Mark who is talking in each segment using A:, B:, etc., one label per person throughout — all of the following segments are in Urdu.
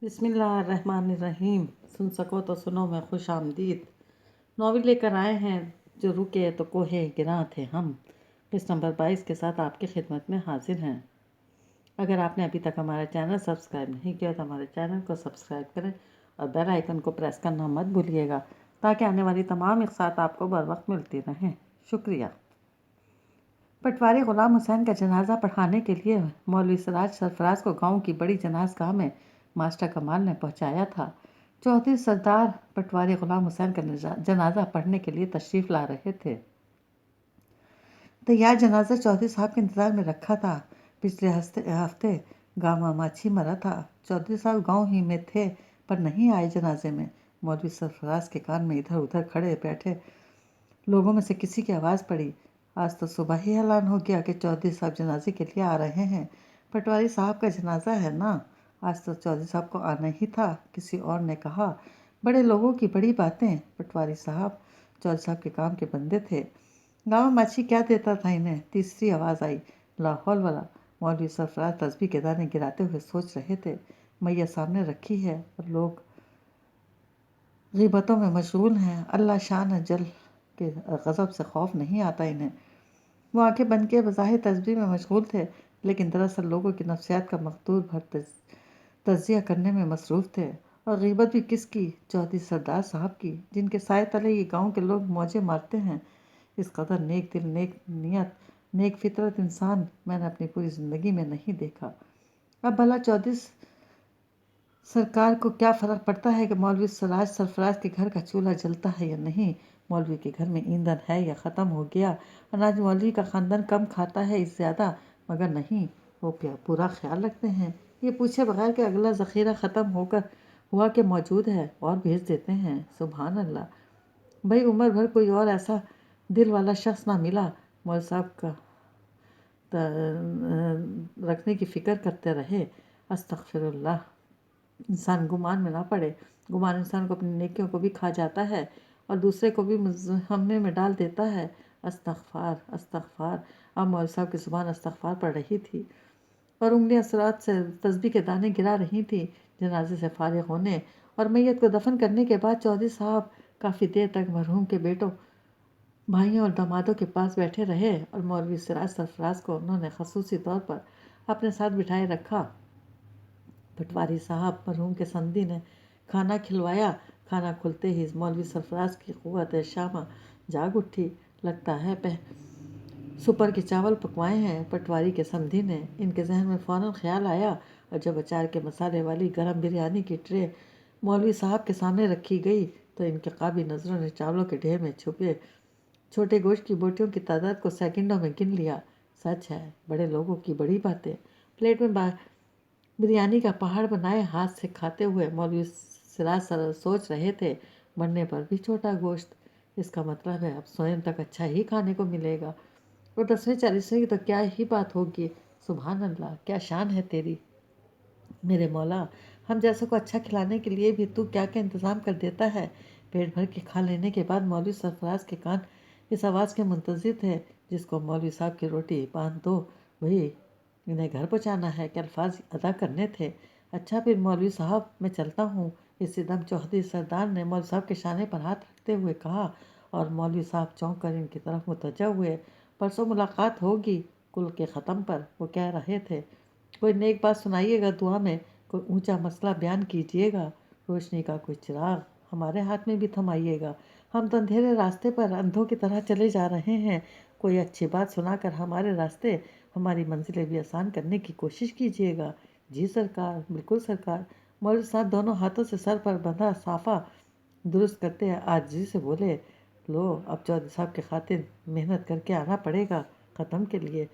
A: بسم اللہ الرحمن الرحیم۔ سن سکو تو سنو میں خوش آمدید ناول لے کر آئے ہیں جو رکے تو کوہ گراں تھے ہم، قسط نمبر 22 کے ساتھ آپ کی خدمت میں حاضر ہیں۔ اگر آپ نے ابھی تک ہمارا چینل سبسکرائب نہیں کیا تو ہمارے چینل کو سبسکرائب کریں اور بیل آئیکن کو پریس کرنا مت بھولیے گا تاکہ آنے والی تمام اقساط آپ کو بر وقت ملتی رہیں۔ شکریہ۔ پٹواری غلام حسین کا جنازہ پڑھانے کے لیے مولوی سراج سرفراز کو گاؤں کی بڑی جناز گاہ میں ماسٹر کمال نے پہنچایا تھا۔ چودھری سردار پٹواری غلام حسین کا جنازہ پڑھنے کے لیے تشریف لا رہے تھے۔ تیار جنازہ چودھری صاحب کے انتظار میں رکھا تھا۔ پچھلے ہفتے گاما ماچھی مرا تھا۔ چودھری صاحب گاؤں ہی میں تھے پر نہیں آئے جنازے میں۔ مولوی سرفراز کے کان میں ادھر ادھر کھڑے بیٹھے لوگوں میں سے کسی کی آواز پڑی، آج تو صبح ہی اعلان ہو گیا کہ چودھری صاحب جنازے کے لیے آ رہے ہیں۔ پٹواری صاحب کا جنازہ ہے نا؟ آج تو چودھری صاحب کو آنا ہی تھا، کسی اور نے کہا۔ بڑے لوگوں کی بڑی باتیں۔ پٹواری صاحب چودھری صاحب کے کام کے بندے تھے۔ گاما ماچھی کیا دیتا تھا انہیں؟ تیسری آواز آئی، لا حول ولا۔ مولوی سرفراز تسبیح کے دانے گراتے ہوئے سوچ رہے تھے، میت سامنے رکھی ہے اور لوگ غیبتوں میں مشغول ہیں۔ اللہ شان جل کے غضب سے خوف نہیں آتا انہیں۔ وہ آنکھیں بند کیے بظاہر تسبیح میں مشغول تھے، لیکن دراصل لوگوں کی نفسیات کا مقدور بھر تجزیہ کرنے میں مصروف تھے۔ اور غیبت بھی کس کی؟ چودھری سردار صاحب کی، جن کے سائے تلے یہ گاؤں کے لوگ موجیں مارتے ہیں۔ اس قدر نیک دل، نیک نیت، نیک فطرت انسان میں نے اپنی پوری زندگی میں نہیں دیکھا۔ اب بھلا چودھری سرکار کو کیا فرق پڑتا ہے کہ مولوی سراج سرفراز کے گھر کا چولہا جلتا ہے یا نہیں، مولوی کے گھر میں ایندھن ہے یا ختم ہو گیا۔ اناج مولوی کا خاندان کم کھاتا ہے اس زیادہ، مگر نہیں، وہ پورا خیال رکھتے ہیں، یہ پوچھے بغیر کہ اگلا ذخیرہ ختم ہوا کہ موجود ہے، اور بھیج دیتے ہیں۔ سبحان اللہ۔ بھئی عمر بھر کوئی اور ایسا دل والا شخص نہ ملا، مولوی صاحب کا رکھنے کی فکر کرتے رہے۔ استغفر اللہ۔ انسان گمان میں نہ پڑے۔ گمان انسان کو اپنی نیکیوں کو بھی کھا جاتا ہے اور دوسرے کو بھی مذمے میں ڈال دیتا ہے۔ استغفار، استغفار۔ اب مولوی صاحب کی زبان استغفار پڑھ رہی تھی اور انگلیاں سرعت سے تسبیح کے دانے گرا رہی تھیں۔ جنازے سے فارغ ہونے اور میت کو دفن کرنے کے بعد چودھری صاحب کافی دیر تک مرحوم کے بیٹوں، بھائیوں اور دامادوں کے پاس بیٹھے رہے اور مولوی سراج سرفراز کو انہوں نے خصوصی طور پر اپنے ساتھ بٹھائے رکھا۔ پٹواری صاحب مرحوم کے سندھی نے کھانا کھلوایا۔ کھانا کھلتے ہی مولوی سرفراز کی قوت شامہ جاگ اٹھی۔ لگتا ہے سپر کے چاول پکوائے ہیں پٹواری کے سندھی نے۔ ان کے ذہن میں فوراً خیال آیا، اور جب اچار کے مسالے والی گرم بریانی کی ٹرے مولوی صاحب کے سامنے رکھی گئی تو ان کے قابی نظروں نے چاولوں کے ڈھیر میں چھپے چھوٹے گوشت کی بوٹیوں کی تعداد کو سیکنڈوں میں گن لیا۔ سچ ہے، بڑے لوگوں کی بڑی باتیں۔ پلیٹ میں بریانی کا پہاڑ بنائے ہاتھ سے کھاتے ہوئے مولوی سراج سوچ رہے تھے، مرنے پر بھی چھوٹا گوشت، اس کا مطلب ہے اب سونے تک اچھا ہی کھانے کو ملے گا، اور 10ویں 40ویں کی تو کیا ہی بات ہوگی۔ سبحان اللہ، کیا شان ہے تیری میرے مولا، ہم جیسے کو اچھا کھلانے کے لیے بھی تو کیا کیا انتظام کر دیتا ہے۔ پیٹ بھر کے کھا لینے کے بعد مولوی سرفراز کے کان اس آواز کے منتظر تھے، جس کو مولوی صاحب کی روٹی باندھ دو وہی انہیں گھر پہنچانا ہے، کے الفاظ ادا کرنے تھے۔ اچھا پھر مولوی صاحب میں چلتا ہوں۔ اسی دم چودھری سردار نے مولوی صاحب کے شانے پر ہاتھ رکھتے ہوئے کہا، اور مولوی صاحب چونک کر ان کی طرف متوجہ ہوئے۔ پرسوں ملاقات ہوگی کل کے ختم پر، وہ کہہ رہے تھے، کوئی نیک بات سنائیے گا دعا میں، کوئی اونچا مسئلہ بیان کیجیے گا، روشنی کا کوئی چراغ ہمارے ہاتھ میں بھی تھمائیے گا، ہم تو اندھیرے راستے پر اندھوں کی طرح چلے جا رہے ہیں، کوئی اچھی بات سنا کر ہمارے راستے، ہماری منزلیں بھی آسان کرنے کی کوشش کیجیے گا۔ جی سرکار، بالکل سرکار۔ مولوی صاحب دونوں ہاتھوں سے سر پر بندھا صافہ درست کرتے عاجزی سے بولے، لو اب چودھری صاحب کی خاطر محنت کر کے آنا پڑے گا ختم کے لیے،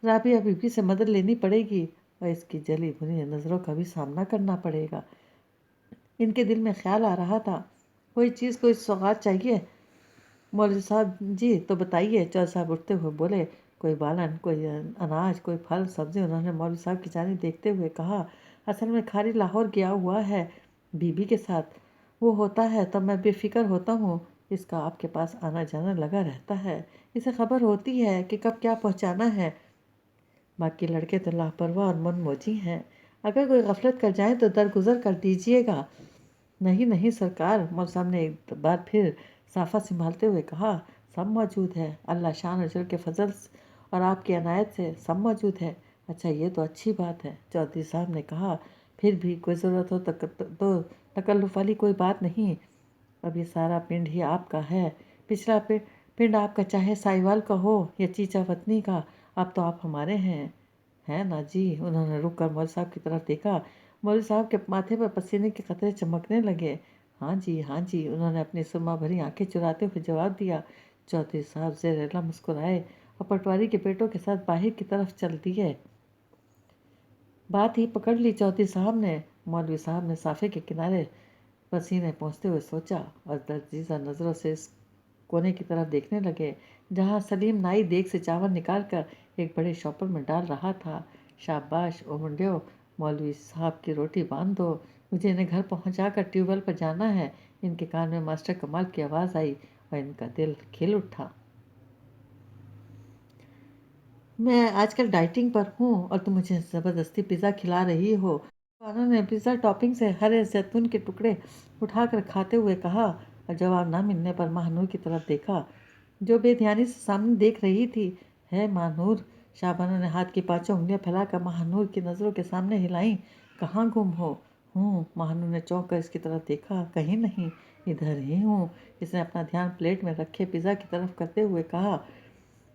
A: رابعہ بی بی سے مدد لینی پڑے گی اور اس کی جلی بھنی نظروں کا بھی سامنا کرنا پڑے گا۔ ان کے دل میں خیال آ رہا تھا، کوئی چیز، کوئی سوغات چاہیے مولوی صاحب جی تو بتائیے۔ چودھری صاحب اٹھتے ہوئے بولے، کوئی بالن، کوئی اناج، کوئی پھل سبزی۔ انہوں نے مولوی صاحب کی جانب دیکھتے ہوئے کہا، اصل میں کھاری لاہور گیا ہوا ہے بی بی کے ساتھ، وہ ہوتا ہے تو میں بے فکر ہوتا ہوں، اس کا آپ کے پاس آنا جانا لگا رہتا ہے، اسے خبر ہوتی ہے کہ کب کیا پہنچانا ہے، باقی لڑکے تو لاپرواہ اور من موجی ہیں، اگر کوئی غفلت کر جائیں تو درگزر کر دیجیے گا۔ نہیں نہیں سرکار، مول صاحب نے ایک بار پھر صافہ سنبھالتے ہوئے کہا، سب موجود ہے، اللہ شان و جل کے فضل اور آپ کی عنایت سے سب موجود ہے۔ اچھا یہ تو اچھی بات ہے، چودھری صاحب نے کہا، پھر بھی کوئی ضرورت ہو تو تکلف والی کوئی بات نہیں، اب یہ سارا پنڈ ہی آپ کا ہے، پچھلا پنڈ آپ کا چاہے سائیوال کا ہو یا چیچا وطنی کا، اب تو آپ ہمارے ہیں نا جی۔ انہوں نے رک کر مول صاحب کی طرف دیکھا، مولوی صاحب کے ماتھے پر پسینے کے قطرے چمکنے لگے۔ ہاں جی، انہوں نے اپنی سرما بھری آنکھیں چراتے ہوئے جواب دیا۔ چودھری صاحب زیر لب مسکرائے اور پٹواری کے بیٹوں کے ساتھ باہر کی طرف چل دیے۔ بات ہی پکڑ لی چودھری صاحب نے۔ مولوی صاحب نے صافے کے کنارے پسینے پہنچتے ہوئے سوچا اور درجیزہ نظروں سے اس کونے کی طرف دیکھنے لگے جہاں سلیم نائی دیگ سے چاول نکال کر ایک بڑے شوپر میں ڈال رہا تھا۔ شاباش او منڈیو، مولوی صاحب کی روٹی باندھ دو، مجھے انہیں گھر پہنچا کر ٹیوب ویل پر جانا ہے۔ ان کے کان میں ماسٹر کمال کی آواز آئی اور ان کا دل کھل اٹھا۔ میں آج کل ڈائٹنگ پر ہوں اور تم مجھے زبردستی پیزا کھلا رہی ہو۔ انہوں نے پیزا ٹاپنگ سے ہرے زیتون کے ٹکڑے اٹھا کر کھاتے ہوئے کہا اور جواب نہ ملنے پر ماہ نور کی طرف دیکھا جو بے دھیانی سے سامنے دیکھ رہی تھی۔ ہے ماہ نور، شاہبانو نے ہاتھ کی پانچوں انگلیاں پھیلا کر ماہ نور کی نظروں کے سامنے ہلائیں۔ کہاں گم ہو؟ ہوں، ماہ نور نے چونک کر اس کی طرف دیکھا۔ کہیں نہیں، ادھر ہی ہوں۔ اس نے اپنا دھیان پلیٹ میں رکھے پیزا کی طرف کرتے ہوئے کہا۔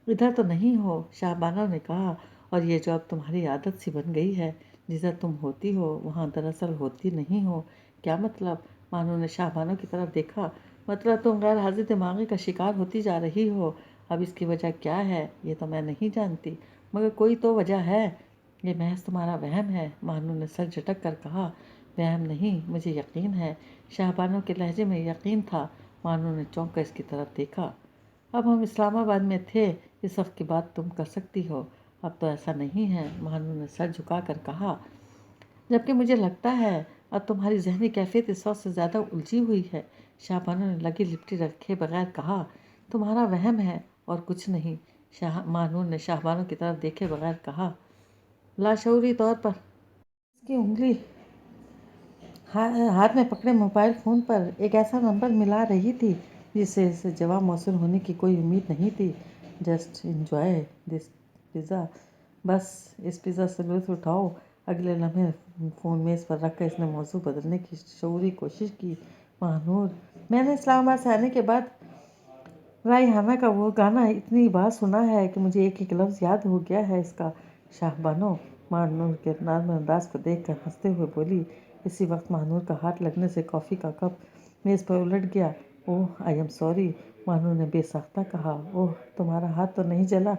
A: ادھر تو نہیں ہو، شاہبانو نے کہا، اور یہ جو اب تمہاری عادت سی بن گئی ہے، جدھر تم ہوتی ہو وہاں دراصل ہوتی نہیں ہو۔ کیا مطلب؟ ماہ نور نے شاہبانو کی طرف دیکھا۔ مطلب تم غیر حاضر دماغی کا شکار ہوتی جا رہی ہو۔ اب اس کی وجہ کیا ہے یہ تو میں نہیں جانتی، مگر کوئی تو وجہ ہے۔ یہ محض تمہارا وہم ہے، ماہ نور نے سر جھٹک کر کہا۔ وہم نہیں، مجھے یقین ہے۔ شاہبانو کے لہجے میں یقین تھا۔ ماہ نور نے چونک کر اس کی طرف دیکھا۔ اب ہم اسلام آباد میں تھے، اس وقت کی بات تم کر سکتی ہو، اب تو ایسا نہیں ہے، ماہ نور نے سر جھکا کر کہا۔ جبکہ مجھے لگتا ہے اب تمہاری ذہنی کیفیت اس وقت سے زیادہ الجھی ہوئی ہے، شاہبانو نے لگی لپٹی رکھے بغیر کہا۔ تمہارا وہم ہے اور کچھ نہیں، ماہ نور نے شاہبانو کی طرف دیکھے بغیر کہا۔ لاشعوری طور پر اس کی انگلی ہاتھ میں پکڑے موبائل فون پر ایک ایسا نمبر ملا رہی تھی جس سے اسے جواب موصول ہونے کی کوئی امید نہیں تھی۔ جسٹ انجوائے دس پیزا، بس اس پیزا سے لطف اٹھاؤ۔ اگلے لمحے فون میز پر رکھ کر اس نے موضوع بدلنے کی شعوری کوشش کی۔ ماہ نور، میں نے اسلام آباد سے آنے کے بعد رائحانہ کا وہ گانا اتنی بار سنا ہے کہ مجھے ایک ایک لفظ یاد ہو گیا ہے اس کا۔ شاہبانو ماہ نور کے نرم انداز کو دیکھ کر ہنستے ہوئے بولی۔ اسی وقت ماہ نور کا ہاتھ لگنے سے کافی کا کپ میز پر الٹ گیا۔ اوہ آئی ایم سوری، ماہ نور نے بے ساختہ کہا۔ اوہ، تمہارا ہاتھ تو نہیں جلا؟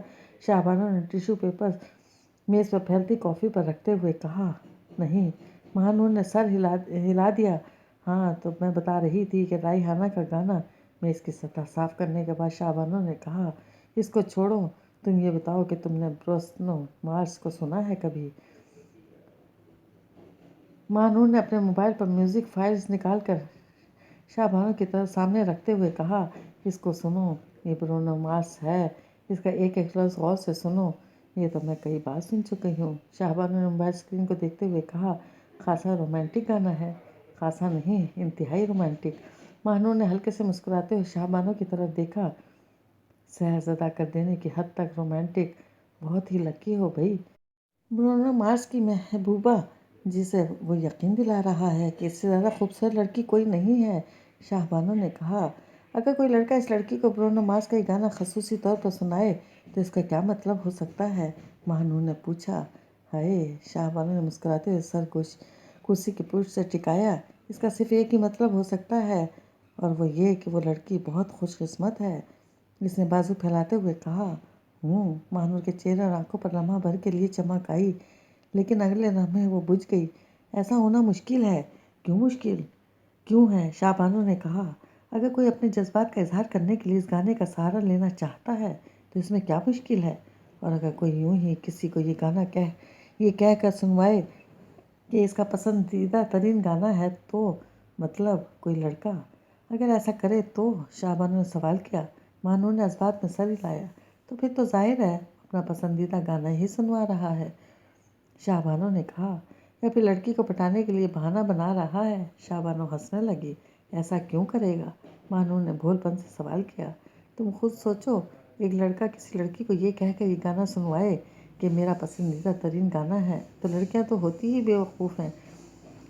A: شاہبانو نے ٹیشو پیپر میز پر پھیلتی کافی پر رکھتے ہوئے کہا۔ نہیں، ماہ نور نے سر ہلا دیا۔ ہاں تو میں بتا رہی تھی کہ رائحانہ کا گانا۔ میز کی سطح صاف کرنے کے بعد شاہبانو نے کہا۔ اس کو چھوڑو، تم یہ بتاؤ کہ تم نے برونو مارس کو سنا ہے کبھی؟ ماہ نور نے اپنے موبائل پر میوزک فائلز نکال کر شاہبانو کی طرف سامنے رکھتے ہوئے کہا۔ اس کو سنو، یہ برونو مارس ہے، اس کا ایک ایک لفظ غور سے سنو۔ یہ تو میں کئی بار سن چکی ہوں، شاہبانو نے موبائل اسکرین کو دیکھتے ہوئے کہا۔ خاصا رومانٹک گانا ہے۔ خاصا نہیں، انتہائی رومانٹک۔ ماہ نور نے ہلکے سے مسکراتے ہوئے شاہبانو کی طرف دیکھا۔ سحر زدہ کر دینے کی حد تک رومانٹک، بہت ہی لکی ہو بھئی۔ برونو مارس کی محبوبہ جسے وہ یقین دلا رہا ہے کہ اس سے زیادہ خوبصورت لڑکی کوئی نہیں ہے، شاہبانو نے کہا۔ اگر کوئی لڑکا اس لڑکی کو برونو مارس کا یہ گانا خصوصی طور پر سنائے تو اس کا کیا مطلب ہو سکتا ہے؟ ماہ نور نے پوچھا۔ ہائے، شاہبانو نے مسکراتے ہوئے سر کرسی کی پشت سے ٹکایا۔ اس کا صرف ایک ہی مطلب ہو سکتا ہے، اور وہ یہ کہ وہ لڑکی بہت خوش قسمت ہے، اس نے بازو پھیلاتے ہوئے کہا۔ ماہ نور کے چہرے اور آنکھوں پر لمحہ بھر کے لیے چمک آئی، لیکن اگلے لمحے وہ بجھ گئی۔ ایسا ہونا مشکل ہے۔ کیوں مشکل؟ کیوں ہے؟ شاہبانو نے کہا۔ اگر کوئی اپنے جذبات کا اظہار کرنے کے لیے اس گانے کا سہارا لینا چاہتا ہے تو اس میں کیا مشکل ہے؟ اور اگر کوئی یوں ہی کسی کو یہ گانا یہ کہہ کر سنوائے کہ اس کا پسندیدہ ترین گانا ہے تو مطلب کوئی لڑکا اگر ایسا کرے تو؟ شاہبانو نے سوال کیا۔ ماہ نور نے اسبات میں سر ہلایا۔ تو پھر تو ظاہر ہے اپنا پسندیدہ گانا ہی سنوا رہا ہے، شاہبانو نے کہا۔ یا پھر لڑکی کو پٹانے کے لیے بہانہ بنا رہا ہے؟ شاہ بانو ہنسنے لگی۔ ایسا کیوں کرے گا؟ مانو نے بھول پن سے سوال کیا۔ تم خود سوچو، ایک لڑکا کسی لڑکی کو یہ کہہ کر یہ گانا سنوائے کہ میرا پسندیدہ ترین گانا ہے، تو لڑکیاں تو ہوتی ہی بیوقوف ہیں۔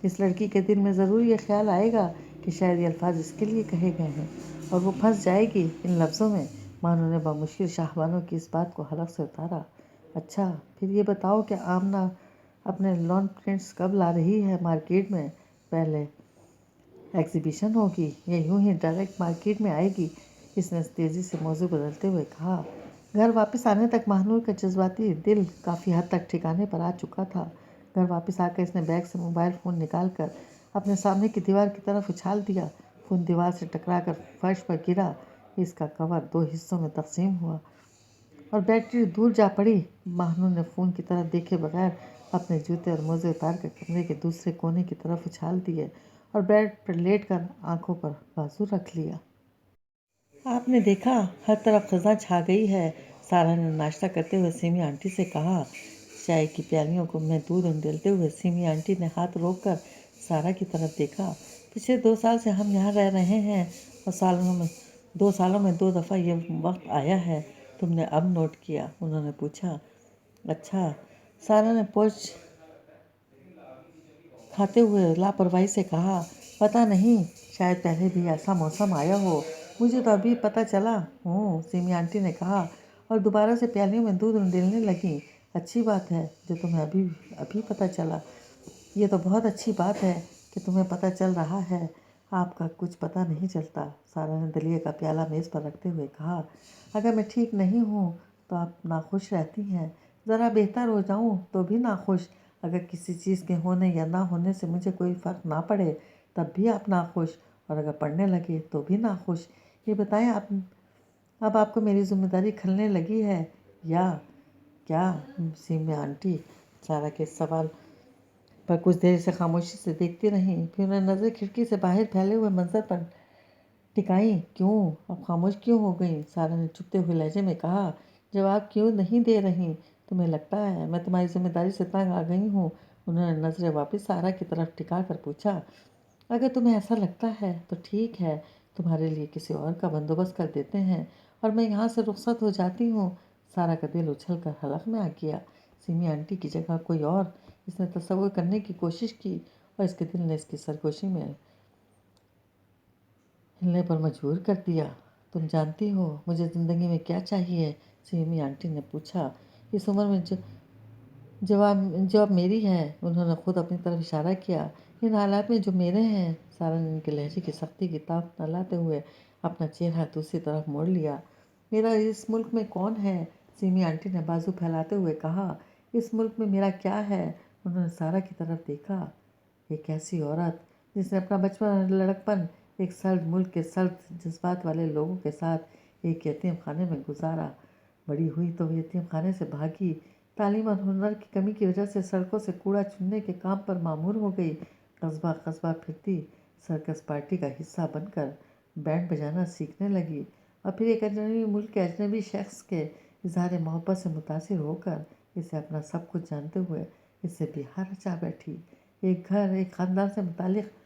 A: اس لڑکی کے دل میں ضرور یہ خیال آئے گا کہ شاید یہ الفاظ اس کے لیے کہے گئے ہیں، اور وہ پھنس جائے گی ان لفظوں میں۔ مانو نے بمشکل شاہ بانو کی اس بات کو حلق سے اتارا۔ اچھا، پھر یہ بتاؤ کہ آمنہ اپنے لون پرنٹس کب لا رہی ہے مارکیٹ میں؟ پہلے ایگزیبیشن ہوگی یا یوں ہی ڈائریکٹ مارکیٹ میں آئے گی؟ اس نے تیزی سے موضوع بدلتے ہوئے کہا۔ گھر واپس آنے تک ماہنور کا جذباتی دل کافی حد تک ٹھکانے پر آ چکا تھا۔ گھر واپس آ کر اس نے بیگ سے موبائل فون نکال کر اپنے سامنے کی دیوار کی طرف اچھال دیا۔ فون دیوار سے ٹکرا کر فرش پر گرا۔ اس کا کور 2 حصوں میں تقسیم ہوا اور بیٹری دور جا پڑی۔ ماہنور نے فون کی طرف دیکھے بغیر اپنے جوتے اور موزے اتار کر کمرے کے دوسرے کونے کی طرف اچھال دیے اور بیڈ پر لیٹ کر آنکھوں پر بازو رکھ لیا۔ آپ نے دیکھا، ہر طرف خزاں چھا گئی ہے، سارہ نے ناشتہ کرتے ہوئے سیمی آنٹی سے کہا۔ چائے کی پیالیوں کو میں دودھ انڈیلتے ہوئے سیمی آنٹی نے ہاتھ روک کر سارہ کی طرف دیکھا۔ پچھلے 2 سال سے ہم یہاں رہ رہے ہیں اور 2 سالوں میں 2 دفعہ یہ وقت آیا ہے۔ تم نے اب نوٹ کیا؟ انہوں نے پوچھا۔ اچھا، سارہ نے پوچھ کھاتے ہوئے لاپرواہی سے کہا۔ پتہ نہیں، شاید پہلے بھی ایسا موسم آیا ہو، مجھے تو ابھی پتہ چلا۔ سیمی آنٹی نے کہا اور دوبارہ سے پیالیوں میں دودھ انڈیلنے لگیں۔ اچھی بات ہے جو تمہیں ابھی پتہ چلا۔ یہ تو بہت اچھی بات ہے کہ تمہیں پتہ چل رہا ہے، آپ کا کچھ پتہ نہیں چلتا، سارہ نے دلیے کا پیالہ میز پر رکھتے ہوئے کہا۔ اگر میں ٹھیک نہیں ہوں تو آپ ناخوش رہتی ہیں، ذرا بہتر ہو جاؤں تو بھی ناخوش، اگر کسی چیز کے ہونے یا نہ ہونے سے مجھے کوئی فرق نہ پڑے تب بھی آپ ناخوش، اور اگر پڑنے لگے تو بھی ناخوش۔ یہ بتائیں، اب آپ کو میری ذمہ داری کھلنے لگی ہے یا کیا؟ سیمی آنٹی سارہ کے سوال پر کچھ دیر سے خاموشی سے دیکھتی رہیں، پھر انہیں نظریں کھڑکی سے باہر پھیلے ہوئے منظر پر ٹکائیں۔ کیوں؟ اب خاموش کیوں ہو گئیں؟ سارہ نے چپتے ہوئے لہجے میں کہا۔ جواب کیوں نہیں دے رہی؟ تمہیں لگتا ہے میں تمہاری ذمہ داری سے تنگ آ گئی ہوں؟ انہوں نے نظریں واپس سارہ کی طرف ٹکا کر پوچھا۔ اگر تمہیں ایسا لگتا ہے تو ٹھیک ہے، تمہارے لیے کسی اور کا بندوبست کر دیتے ہیں اور میں یہاں سے رخصت ہو جاتی ہوں۔ سارہ کا دل اچھل کر حلق میں آ گیا۔ سیمی آنٹی کی جگہ کوئی اور، اس نے تصور کرنے کی کوشش کی اور اس کے دل نے اس کی سرگوشی میں ہلنے پر مجبور کر دیا۔ تم جانتی ہو مجھے زندگی میں کیا چاہیے؟ سیمی آنٹی نے پوچھا۔ اس عمر میں جو اب میری ہے، انہوں نے خود اپنی طرف اشارہ کیا۔ ان حالات میں جو میرے ہیں، سارہ نے ان کے لہجے کی سختی کی تاب نہ لاتے ہوئے اپنا چہرہ دوسری طرف موڑ لیا۔ میرا اس ملک میں کون ہے؟ سیمی آنٹی نے بازو پھیلاتے ہوئے کہا۔ اس ملک میں میرا کیا ہے؟ انہوں نے سارہ کی طرف دیکھا۔ ایک ایسی عورت جس نے اپنا بچپن اور لڑکپن ایک سرد ملک کے سرد جذبات والے لوگوں کے ساتھ ایک یتیم خانے میں گزارا، بڑی ہوئی تو وہ یتیم خانے سے بھاگی، تعلیم اور ہنر کی کمی کی وجہ سے سڑکوں سے کوڑا چننے کے کام پر مامور ہو گئی، قصبہ قصبہ پھرتی، سرکس پارٹی کا حصہ بن کر بینڈ بجانا سیکھنے لگی، اور پھر ایک اجنبی ملک کے اجنبی شخص کے اظہار محبت سے متاثر ہو کر اسے اپنا سب کچھ جانتے ہوئے اس سے بہار رچا بیٹھی۔ ایک گھر، ایک خاندان سے متعلق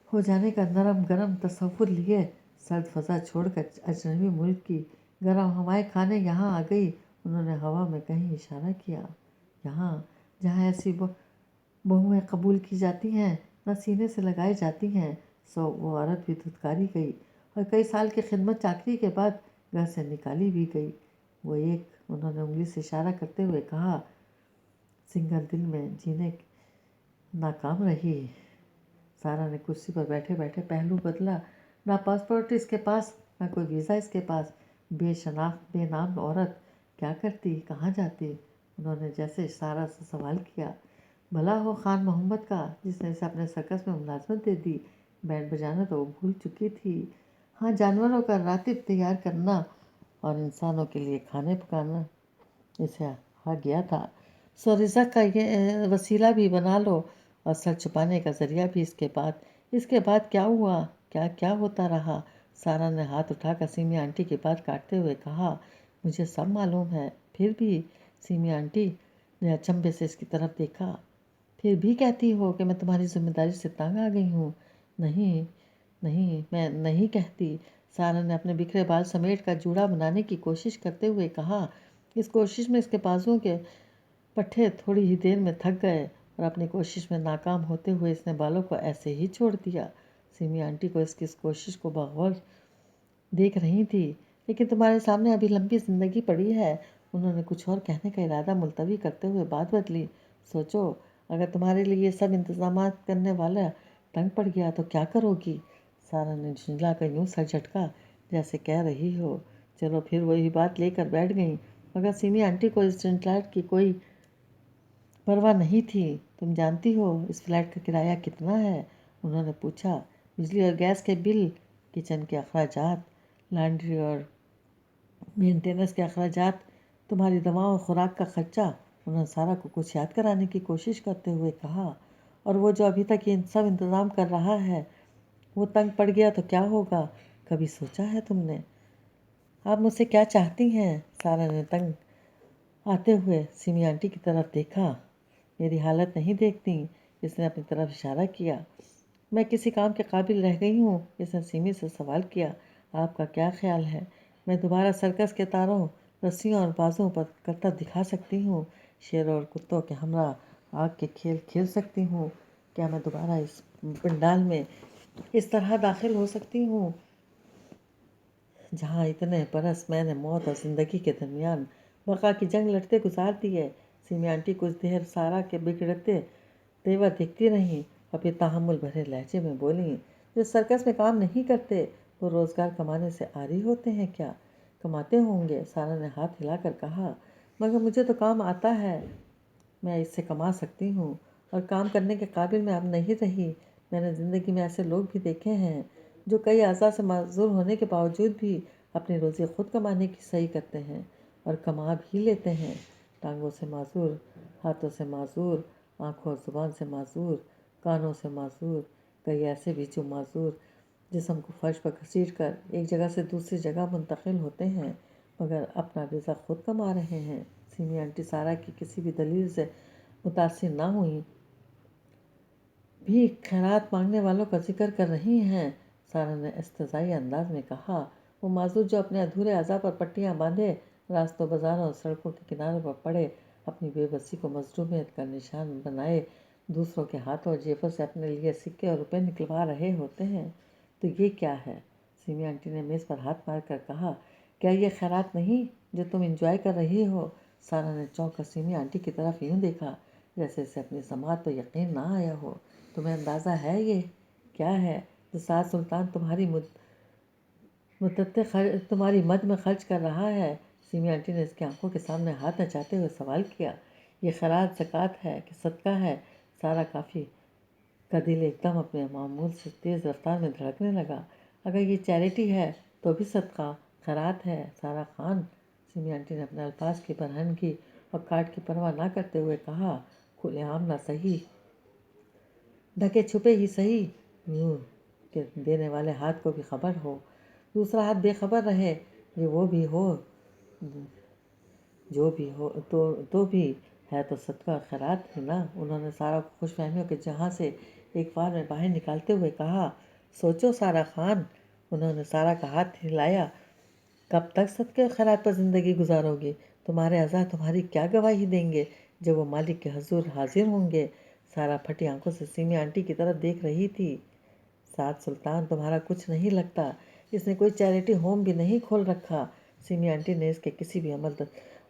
A: ہو جانے کا نرم گرم تصور لیے سرد فضا چھوڑ کر اجنبی ملک کی گرم ہوائیں کھانے یہاں آ گئی۔ انہوں نے ہوا میں کہیں اشارہ کیا۔ یہاں جہاں ایسی بہویں قبول کی جاتی ہیں، نہ سینے سے لگائی جاتی ہیں۔ سو وہ عورت بھی دھتکاری گئی اور کئی سال کی خدمت چاکری کے بعد گھر سے نکالی بھی گئی۔ وہ ایک، انہوں نے انگلی سے اشارہ کرتے ہوئے کہا، سنگل دل میں جینے ناکام رہی۔ سارہ نے کرسی پر بیٹھے بیٹھے پہلو بدلا۔ نہ پاسپورٹ اس کے پاس، نہ کوئی ویزا اس کے پاس، بے شناخت بے نام عورت کیا کرتی، کہاں جاتی؟ انہوں نے جیسے سارہ سے سوال کیا۔ بھلا ہو خان محمد کا، جس نے اسے اپنے سرکس میں ملازمت دے دی، بینڈ بجانا تو وہ بھول چکی تھی، ہاں جانوروں کا راتب تیار کرنا اور انسانوں کے لیے کھانے پکانا اسے آ گیا تھا۔ سو رزق کا یہ وسیلہ بھی بنا لو اور سر چھپانے کا ذریعہ بھی۔ اس کے بعد کیا ہوا؟ کیا ہوتا رہا؟ سارہ نے ہاتھ اٹھا کر سیمی آنٹی کی بات کاٹتے ہوئے کہا۔ مجھے سب معلوم ہے، پھر بھی؟ سیمی آنٹی نے اچنبھے سے اس کی طرف دیکھا۔ پھر بھی کہتی ہو کہ میں تمہاری ذمہ داری سے تنگ آ گئی ہوں۔ نہیں نہیں، میں نہیں کہتی۔ سارا نے اپنے بکھرے بال سمیٹ کر جوڑا بنانے کی کوشش کرتے ہوئے کہا۔ اس کوشش میں اس کے بازوؤں کے پٹھے تھوڑی ہی دیر میں تھک گئے اور اپنی کوشش میں ناکام ہوتے ہوئے اس نے بالوں کو ایسے ہی چھوڑ دیا۔ سیمی آنٹی کو اس کی اس کوشش کو بغور دیکھ رہی تھی۔ لیکن تمہارے سامنے ابھی لمبی زندگی پڑی ہے۔ انہوں نے کچھ اور کہنے کا ارادہ ملتوی کرتے ہوئے بات بدلی۔ سوچو، اگر تمہارے لیے یہ سب انتظامات کرنے والا تنگ پڑ گیا تو کیا کرو گی؟ سارا نے جھنجلا کر یوں سر جھٹکا جیسے کہہ رہی ہو چلو پھر وہی بات لے کر بیٹھ گئیں، مگر سیمی آنٹی کو اس جھنجھلاہٹ کی کوئی پرواہ نہیں تھی۔ تم جانتی ہو اس فلیٹ کا کرایہ کتنا ہے؟ انہوں نے پوچھا۔ بجلی اور گیس کے بل، کچن کے اخراجات، لانڈری اور مینٹیننس کے اخراجات، تمہاری دواؤں اور خوراک کا خرچہ۔ انہوں نے سارا کو کچھ یاد کرانے کی کوشش کرتے ہوئے کہا۔ اور وہ جو ابھی تک یہ سب انتظام کر رہا ہے، وہ تنگ پڑ گیا تو کیا ہوگا؟ کبھی سوچا ہے تم نے؟ آپ مجھ سے کیا چاہتی ہیں؟ سارا نے تنگ آتے ہوئے سیمی آنٹی کی طرف دیکھا۔ میری حالت نہیں دیکھتی؟ اس نے اپنی طرف اشارہ کیا۔ میں کسی کام کے قابل رہ گئی ہوں؟ اس نے سیمی سے سوال کیا۔ آپ کا کیا خیال ہے؟ میں دوبارہ سرکس کے تاروں، رسیوں اور بازوں پر کرتب دکھا سکتی ہوں، شیروں اور کتوں کے ہمراہ آگ کے کھیل کھیل سکتی ہوں۔ کیا میں دوبارہ اس پنڈال میں اس طرح داخل ہو سکتی ہوں جہاں اتنے برس میں نے موت اور زندگی کے درمیان بقا کی جنگ لڑتے گزار دیے؟ سیمی آنٹی کچھ دیر سارا کے بگڑتے تیور دیکھتی رہیں اور پھر تحمل بھرے لہجے میں بولیں، جو سرکس میں کام نہیں کرتے وہ روزگار کمانے سے عاری ہوتے ہیں کیا؟ کماتے ہوں گے، سارا نے ہاتھ ہلا کر کہا، مگر مجھے تو کام آتا ہے، میں اس سے کما سکتی ہوں، اور کام کرنے کے قابل میں اب نہیں رہی۔ میں نے زندگی میں ایسے لوگ بھی دیکھے ہیں جو کئی اعضاء سے معذور ہونے کے باوجود بھی اپنی روزی خود کمانے کی صحیح کرتے ہیں اور کما بھی لیتے ہیں۔ ٹانگوں سے معذور، ہاتھوں سے معذور، آنکھوں اور زبان سے معذور، کانوں سے معذور، کئی ایسے بھی جو معذور جسم کو فرش پر گھسیٹ کر ایک جگہ سے دوسری جگہ منتقل ہوتے ہیں مگر اپنا رزق خود کما رہے ہیں۔ سیمی آنٹی سارا کی کسی بھی دلیل سے متاثر نہ ہوئیں۔ بھی خیرات مانگنے والوں کا ذکر کر رہی ہیں، سارا نے استہزائی انداز میں کہا۔ وہ معذور جو اپنے ادھورے اعضاء پر پٹیاں باندھے راستوں بازاروں اور سڑکوں کے کناروں پر پڑے اپنی بے بسی کو مظلومیت کا نشان بنائے دوسروں کے ہاتھوں اور جیبوں سے اپنے لیے سکے اور روپے نکلوا رہے ہوتے ہیں، تو یہ کیا ہے؟ سیمی آنٹی نے میز پر ہاتھ مار کر کہا۔ کیا یہ خیرات نہیں جو تم انجوائے کر رہی ہو؟ سارا نے چونک کر سیمی آنٹی کی طرف یوں دیکھا جیسے اسے اپنی سماعت پر یقین نہ آیا ہو۔ تمہیں اندازہ ہے یہ کیا ہے جو سات سلطان تمہاری مد میں خرچ کر رہا ہے؟ سیمی آنٹی نے اس کی آنکھوں کے سامنے ہاتھ نچاتے ہوئے سوال کیا۔ یہ خیرات، زکوٰۃ ہے کہ صدقہ ہے؟ سارا کافی کا دل ایک دم اپنے معمول سے تیز رفتار میں دھڑکنے لگا۔ اگر یہ چیریٹی ہے تو بھی صدقہ خیرات ہے سارا خان، سیمی آنٹی نے اپنے الفاظ کی برہنگی اور کاٹ کی پرواہ نہ کرتے ہوئے کہا، کھلے عام نہ صحیح، ڈھکے چھپے ہی صحیح، یوں کہ دینے والے ہاتھ کو بھی خبر ہو، دوسرا ہاتھ بے خبر رہے، یہ وہ بھی ہو جو بھی ہو تو بھی ہے تو صدقہ اور خیرات ہی نا۔ انہوں نے سارا کو خوش فہمیوں کے جہاں سے ایک بار میں باہر نکالتے ہوئے کہا۔ سوچو سارا خان، انہوں نے سارا کا ہاتھ ہلایا، کب تک صدقے اور خیرات پر زندگی گزارو گی؟ تمہارے اعضاء تمہاری کیا گواہی دیں گے جب وہ مالک کے حضور حاضر ہوں گے؟ سارا پھٹی آنکھوں سے سیمی آنٹی کی طرف دیکھ رہی تھی۔ سات سلطان تمہارا کچھ نہیں لگتا، اس نے کوئی چیریٹی ہوم بھی نہیں کھول رکھا۔ سیمی آنٹی نے اس کے کسی بھی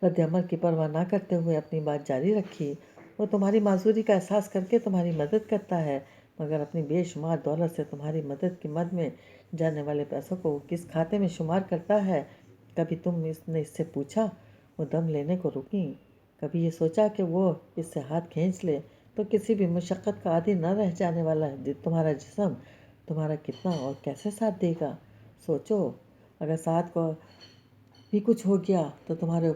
A: رد عمل کی پرواہ نہ کرتے ہوئے اپنی بات جاری رکھی۔ وہ تمہاری معذوری کا احساس کر کے تمہاری مدد کرتا ہے، مگر اپنی بے شمار دولت سے تمہاری مدد کی مد میں جانے والے پیسوں کو وہ کس کھاتے میں شمار کرتا ہے؟ کبھی تم نے اس سے پوچھا؟ وہ دم لینے کو رکیں۔ کبھی یہ سوچا کہ وہ اس سے ہاتھ کھینچ لے تو کسی بھی مشقت کا عادی نہ رہ جانے والا تمہارا جسم تمہارا کتنا اور کیسے ساتھ دے گا؟ سوچو، اگر ساتھ کو بھی کچھ ہو گیا تو تمہارے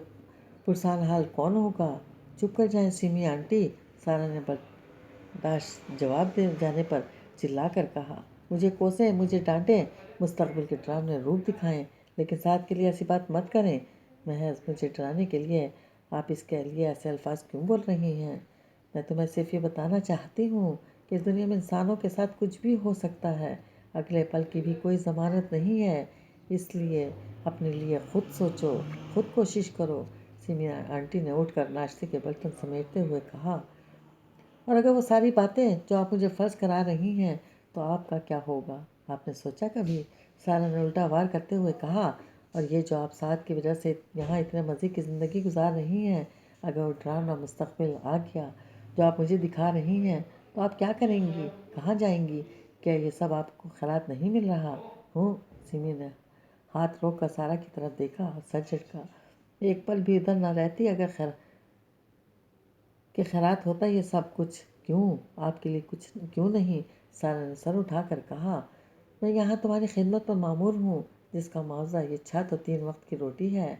A: پرسان حال کون ہوگا؟ چپ کر جائیں سیمی آنٹی، سارا نے برداشت جواب دے جانے پر چلا کر کہا۔ مجھے کوسیں، مجھے ڈانٹیں، مستقبل کے ڈراؤنے روپ دکھائیں، لیکن ساتھ کے لیے ایسی بات مت کریں۔ محض مجھے ڈرانے کے لیے آپ اس کے لیے ایسے الفاظ کیوں بول رہی ہیں؟ میں تمہیں صرف یہ بتانا چاہتی ہوں کہ اس دنیا میں انسانوں کے ساتھ کچھ بھی ہو سکتا ہے، اگلے پل کی بھی کوئی ضمانت نہیں ہے، اس لیے اپنے لیے خود سوچو، خود کوشش کرو۔ سیمی آنٹی نے اٹھ کر ناشتے کے برتن سمیٹتے ہوئے کہا، اور اگر وہ ساری باتیں جو آپ مجھے فرض کرا رہی ہیں تو آپ کا کیا ہوگا؟ آپ نے سوچا کبھی؟ سارا نے الٹا وار کرتے ہوئے کہا، اور یہ جو آپ ساتھ کی وجہ سے یہاں اتنے مزے کی زندگی گزار رہی ہیں، اگر وہ ڈراؤنا مستقبل آ گیا جو آپ مجھے دکھا رہی ہیں تو آپ کیا کریں گی؟ کہاں جائیں گی؟ کیا یہ سب آپ کو خیرات نہیں مل رہا؟ ہوں؟ سیمی نے ہاتھ روک کر سارا کی طرف دیکھا اور سر جھٹکا۔ ایک پل بھی ادھر نہ رہتی اگر کہ خیرات ہوتا یہ سب کچھ، کیوں آپ کے لیے کچھ کیوں نہیں؟ سارا نے سر اٹھا کر کہا، میں یہاں تمہاری خدمت پر مامور ہوں، جس کا معاوضہ یہ چھت اور 3 وقت کی روٹی ہے۔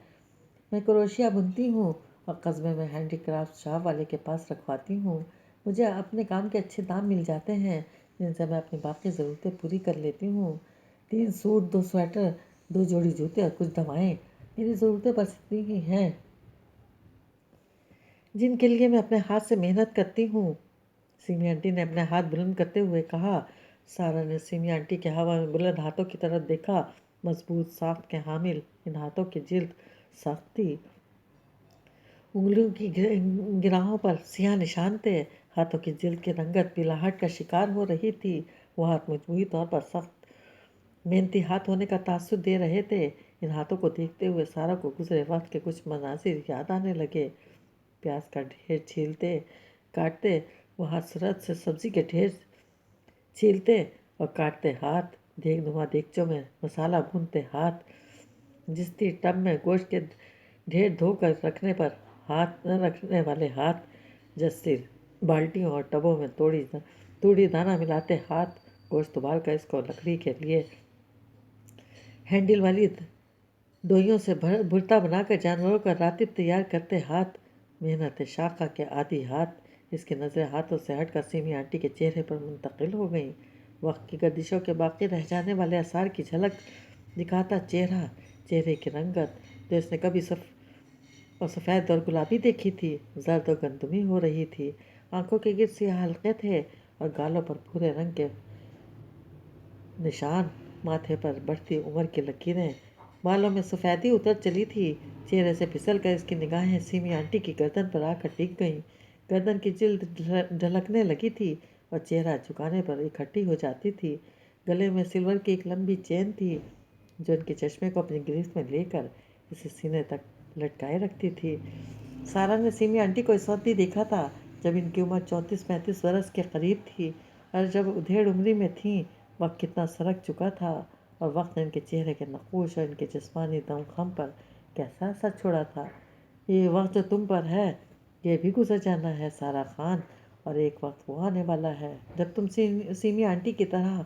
A: میں کروشیا بنتی ہوں اور قصبے میں ہینڈی کرافٹ شاپ والے کے پاس رکھواتی ہوں۔ مجھے اپنے کام کے اچھے دام مل جاتے ہیں، جن سے میں اپنی باقی ضرورتیں پوری کر لیتی ہوں۔ 3 سوٹ، 2 سویٹر، 2 جوڑی جوتے اور کچھ دوائیں، میری ضرورتیں بس اتنی ہی ہیں جن کے لیے میں اپنے ہاتھ سے محنت کرتی ہوں۔ سیمی آنٹی نے اپنے ہاتھ بلند کرتے ہوئے کہا۔ سارا نے سیمی آنٹی کے ہوا میں بلند ہاتھوں کی طرف دیکھا، مضبوط ساخت کے حامل ان ہاتھوں کی جلد سخت تھی، انگلیوں کی گراہوں پر سیاہ نشان تھے، ہاتھوں کی جلد کی رنگت پیلاہٹ کا شکار ہو رہی تھی۔ وہ ہاتھ مجموعی طور پر سخت محنتی ہاتھ ہونے کا تاثر دے رہے تھے۔ ان ہاتھوں کو دیکھتے ہوئے سارا کو گزرے وقت کے کچھ مناظر یاد آنے لگے۔ پیاز کا ڈھیر چھیلتے کاٹتے وہ حسرت سے سبزی کے ڈھیر چھیلتے اور کاٹتے ہاتھ، دیگ نما دیگچوں میں مسالہ بھونتے ہاتھ، جستی ٹب میں گوشت کے ڈھیر دھو کر رکھنے پر ہاتھ نہ رکھنے والے ہاتھ، جستی بالٹیوں اور ٹبوں میں توڑی دانہ ملاتے ہاتھ، گوشت ابال کر اس کو لکڑی کے لیے ہینڈل والی دوئیوں سے بھرتا بنا کر جانوروں کا راتب تیار کرتے ہاتھ، محنت شاقہ کے عادی ہاتھ۔ اس کی نظریں ہاتھوں سے ہٹ کر سیمی آنٹی کے چہرے پر منتقل ہو گئیں۔ وقت کی گردشوں کے باقی رہ جانے والے آثار کی جھلک دکھاتا چہرہ، چہرے کی رنگت جو اس نے کبھی سفید اور گلابی دیکھی تھی، زرد اور گندمی ہو رہی تھی۔ آنکھوں کے گرد سیاہ حلقے تھے اور گالوں پر بھورے رنگ کے نشان، ماتھے پر بڑھتی عمر کی لکیریں، بالوں میں سفیدی اتر چلی تھی۔ چہرے سے پھسل کر اس کی نگاہیں سیمی آنٹی کی گردن پر آ کر ٹک گئیں۔ گردن کی جلد ڈھلکنے لگی تھی اور چہرہ جھکانے پر اکٹھی ہو جاتی تھی۔ گلے میں سلور کی ایک لمبی چین تھی جو ان کے چشمے کو اپنی گرفت میں لے کر اسے سینے تک لٹکائے رکھتی تھی۔ سارا نے سیمی آنٹی کو اس وقت بھی دیکھا تھا جب ان کی عمر 34-35 برس کے قریب تھی، اور جب ادھیڑ عمری میں تھیں وقت کتنا سرک چکا تھا، اور وقت نے ان کے چہرے کے نقوش اور ان کے جسمانی دم خم پر کیسا اثر چھوڑا تھا۔ یہ وقت جو تم پر ہے یہ بھی گزر جانا ہے سارا خان، اور ایک وقت وہ آنے والا ہے جب تم سیمی آنٹی کی طرح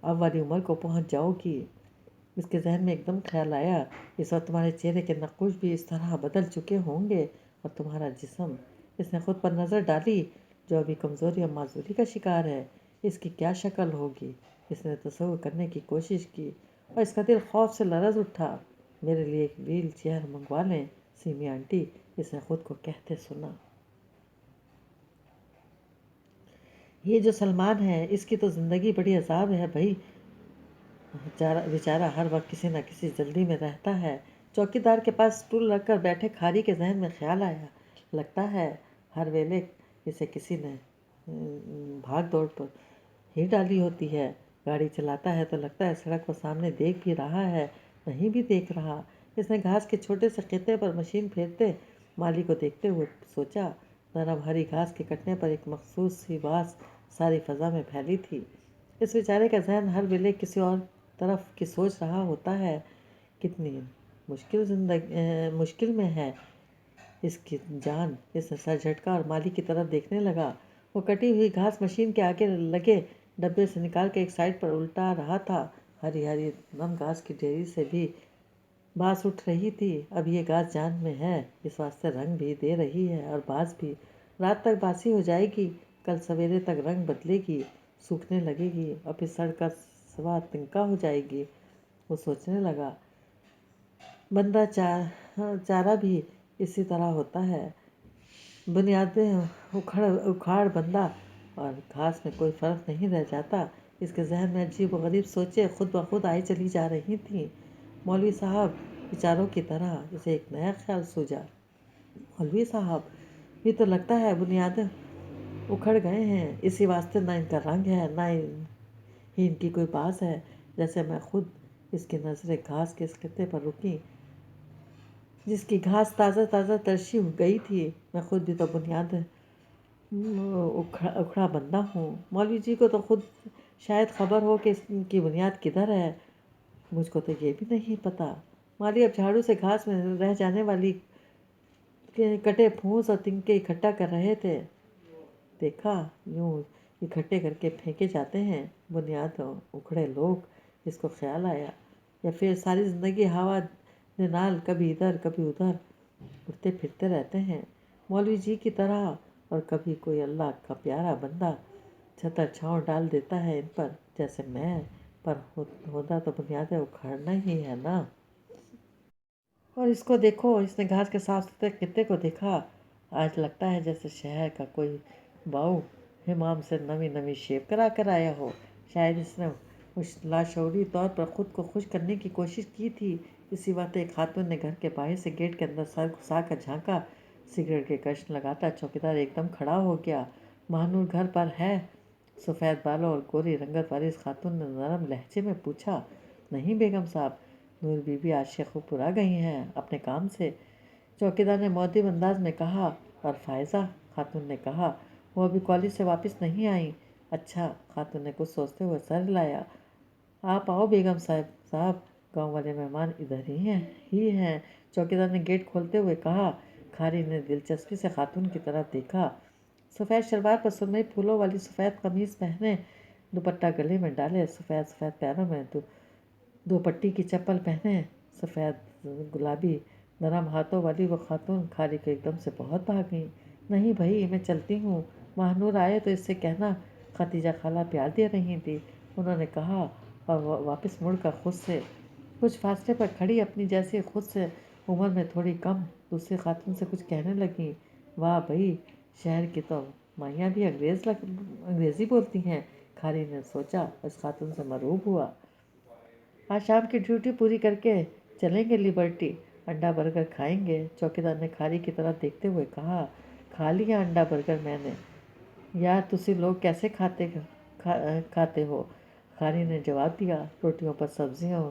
A: اب والی عمر کو پہنچ جاؤ گی۔ اس کے ذہن میں ایک دم خیال آیا، اس وقت تمہارے چہرے کے نقوش بھی اس طرح بدل چکے ہوں گے، اور تمہارا جسم، اس نے خود پر نظر ڈالی جو ابھی کمزوری اور معذوری کا شکار ہے، اس کی کیا شکل ہوگی؟ اس نے تصور کرنے کی کوشش کی اور اس کا دل خوف سے لرز اٹھا۔ میرے لیے ایک ویل چیئر منگوا لیں سیمی آنٹی، اس نے خود کو کہتے سنا۔ یہ جو سلمان ہے اس کی تو زندگی بڑی عذاب ہے بھائی، بیچارہ ہر وقت کسی نہ کسی جلدی میں رہتا ہے۔ چوکی دار کے پاس اسٹول رکھ کر بیٹھے کھاری کے ذہن میں خیال آیا، لگتا ہے ہر ویلے اسے کسی نے بھاگ دوڑ پر ہی ڈالی ہوتی ہے۔ گاڑی چلاتا ہے تو لگتا ہے سڑک کو سامنے دیکھ بھی رہا ہے، نہیں بھی دیکھ رہا۔ اس نے گھاس کے چھوٹے سے خطے پر مشین پھیرتے مالی کو دیکھتے ہوئے سوچا، نرم ہری گھاس کے کٹنے پر ایک مخصوص سی باس ساری فضا میں پھیلی تھی۔ اس بیچارے کا ذہن ہر ویلے کسی اور طرف کی سوچ رہا ہوتا ہے، کتنی مشکل میں ہے اس کی جان۔ اس نے سر جھٹکا اور مالی کی طرف دیکھنے لگا۔ وہ کٹی ہوئی گھاس مشین کے آگے لگے ڈبے سے نکال کے ایک سائڈ پر الٹا رہا تھا۔ ہری ہری نم گھاس کی ڈھیری سے بھی باس اٹھ رہی تھی۔ اب یہ گھاس جان میں ہے، اس واسطے رنگ بھی دے رہی ہے اور باس بھی۔ رات تک باسی ہو جائے گی، کل سویرے تک رنگ بدلے گی، سوکھنے لگے گی اور پھر سڑ کر سوا تنکا ہو جائے گی۔ وہ سوچنے لگا، بندہ چارہ بھی اسی طرح ہوتا ہے، بنیادیں اکھاڑ بندہ اور گھاس میں کوئی فرق نہیں رہ جاتا۔ اس کے ذہن میں عجیب و غریب سوچیں خود بخود آئی چلی جا رہی تھیں۔ مولوی صاحب بیچاروں کی طرح اسے ایک نیا خیال سوجا۔ مولوی صاحب، یہ تو لگتا ہے بنیادیں اکھڑ گئے ہیں، اسی واسطے نہ ان کا رنگ ہے نہ ہی ان کی کوئی باز ہے۔ جیسے میں خود اس کی نظریں گھاس کے اس خطے پر رکی جس کی گھاس تازہ تازہ ترشی گئی تھی۔ میں خود بھی تو بنیاد اکھڑا بندہ ہوں۔ مولوی جی کو تو خود شاید خبر ہو کہ اس کی بنیاد کدھر ہے، مجھ کو تو یہ بھی نہیں پتا۔ مالی اب جھاڑو سے گھاس میں رہ جانے والی کٹے پھوس اور تنکے اکٹھا کر رہے تھے۔ دیکھا، یوں اکٹھے کر کے پھینکے جاتے ہیں بنیاد اکھڑے لوگ۔ اس کو خیال آیا، یا پھر ساری زندگی ہوا نال کبھی ادھر کبھی ادھر اڑتے پھرتے رہتے ہیں مولوی جی کی طرح، اور کبھی کوئی اللہ کا پیارا بندہ چھتر چھاؤں ڈال دیتا ہے ان پر، جیسے میں پر ہوتا تو بنیادیں اکھاڑنا ہی ہے نا۔ اور اس کو دیکھو، اس نے گھاس کے صاف ستھرے خطے کو دیکھا۔ آج لگتا ہے جیسے شہر کا کوئی باؤ حمام سے نویں شیو کرا کر آیا ہو۔ شاید اس نے لاشعوری طور پر خود کو خوش کرنے کی کوشش کی تھی۔ اسی وقت ایک خاتون نے گھر کے باہر سے گیٹ کے اندر سر گھسا کر جھانکا۔ سگریٹ کے کش لگاتا چوکیدار ایک دم کھڑا ہو گیا۔ مہنور گھر پر ہے؟ سفید بالوں اور گوری رنگت والی اس خاتون نے نرم لہجے میں پوچھا۔ نہیں بیگم صاحب، نور بی بی آج شیخو پورا گئی ہیں اپنے کام سے، چوکیدار نے مؤدب انداز میں کہا۔ اور فائزہ؟ خاتون نے کہا۔ وہ ابھی کالج سے واپس نہیں آئیں۔ اچھا، خاتون نے کچھ سوچتے ہوئے سر ہلایا۔ آپ آؤ بیگم صاحب، گاؤں والے مہمان ادھر ہی ہیں، چوکیدار نے گیٹ کھولتے ہوئے کہا۔ کھاری نے دلچسپی سے خاتون کی طرف دیکھا۔ سفید شلوار پر سرمئی پھولوں والی سفید قمیص پہنے، دوپٹہ گلے میں ڈالے، سفید پیروں میں دو پٹی کی چپل پہنے، سفید گلابی نرم ہاتھوں والی وہ خاتون کھاری کو ایک دم سے بہت بھا گئی۔ نہیں بھائی، میں چلتی ہوں، مہنور آئے تو اس سے کہنا ختیجہ خالہ پیار دے رہی تھی، انہوں نے کہا، اور واپس مڑ کر خود سے کچھ فاصلے پر کھڑی اپنی جیسی خود سے عمر میں تھوڑی کم دوسری خاتون سے کچھ کہنے لگیں۔ واہ بھئی، شہر کی تو مائیاں بھی انگریزی بولتی ہیں، کھاری نے سوچا، اس خاتون سے مرعوب ہوا۔ آج شام کی ڈیوٹی پوری کر کے چلیں گے لیبرٹی، انڈا برگر کھائیں گے، چوکیدار نے کھاری کی طرف دیکھتے ہوئے کہا۔ کھا لیا انڈا برگر میں نے، یار تسی لوگ کیسے کھاتے ہو؟ کھاری نے جواب دیا۔ روٹیوں پر سبزیوں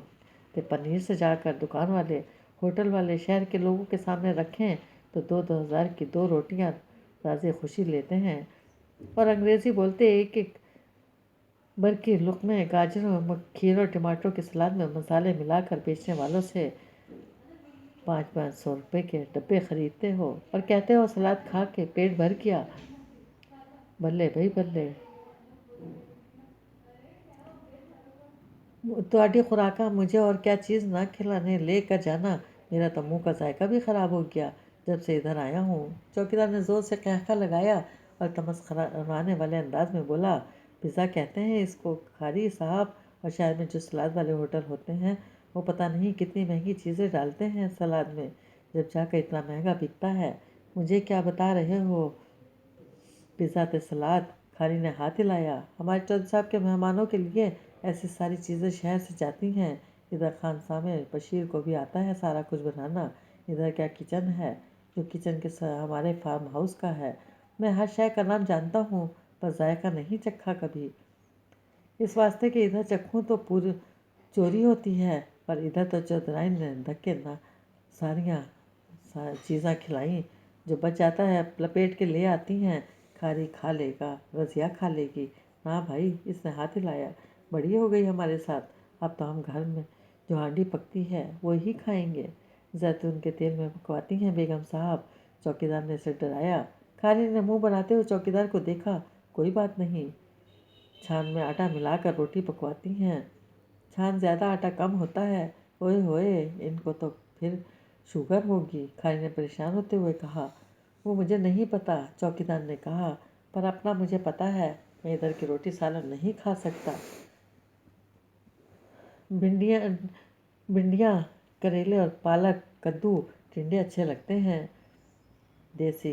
A: تے پنیر سجا کر دکان والے ہوٹل والے شہر کے لوگوں کے سامنے رکھیں تو 2,000 کی 2 روٹیاں راضی خوشی لیتے ہیں، اور انگریزی بولتے ایک برقی لقمے گاجروں کھیروں ٹماٹروں کے سلاد میں مسالے ملا کر بیچنے والوں سے 500 روپے کے ڈبے خریدتے ہو اور کہتے ہو سلاد کھا کے پیٹ بھر گیا۔ بلے بھائی بلے، تہاڈی خوراکاں مجھے اور کیا چیز نہ کھلانے لے کر جانا، میرا تو منہ کا ذائقہ بھی خراب ہو گیا جب سے ادھر آیا ہوں۔ چوکیدار نے زور سے قہقہ لگایا اور تمسخرانے والے انداز میں بولا۔ پزا کہتے ہیں اس کو کھاری صاحب، اور شہر میں جو سلاد والے ہوٹل ہوتے ہیں وہ پتہ نہیں کتنی مہنگی چیزیں ڈالتے ہیں سلاد میں، جب جا کر اتنا مہنگا بکتا ہے۔ مجھے کیا بتا رہے ہو؟ پزا تے سلاد، کھاری نے ہاتھ ہلایا۔ ہمارے چودھری صاحب کے مہمانوں کے لیے ایسی ساری چیزیں شہر سے جاتی ہیں، ادھر خانسامے بشیر کو بھی آتا ہے سارا کچھ بنانا۔ ادھر کیا کچن ہے جو کچن کے ہمارے فارم ہاؤس کا ہے؟ میں ہر شے کا نام جانتا ہوں پر ذائقہ نہیں چکھا کبھی، اس واسطے کہ ادھر چکھوں تو پوری چوری ہوتی ہے، پر ادھر تو چودھرائن نے دھکے نہ ساریاں چیزاں کھلائیں، جو بچ جاتا ہے لپیٹ کے لے آتی ہیں۔ کھاری کھا لے گا، رضیہ کھا لے گی۔ نہ بھائی، اس نے ہاتھ ہلایا، بڑی ہو گئی ہمارے ساتھ، اب تو ہم گھر میں جو ہانڈی پکتی ہے وہی کھائیں گے، زیتون کے تیل میں پکواتی ہیں بیگم صاحب، چوکیدار نے اسے ڈرایا۔ کھاری نے منہ بناتے ہوئے چوکیدار کو دیکھا۔ کوئی بات نہیں، چھان میں آٹا ملا کر روٹی پکواتی ہیں، چھان زیادہ آٹا کم ہوتا ہے، اوئے ہوئے ان کو تو پھر شوگر ہوگی، کھاری نے پریشان ہوتے ہوئے کہا۔ وہ مجھے نہیں پتا، چوکیدار نے کہا، پر اپنا مجھے پتا ہے، میں ادھر کی روٹی سالن نہیں کھا سکتا۔ بھنڈیاں، کریلے اور پالک، کدو، ٹنڈے اچھے لگتے ہیں، دیسی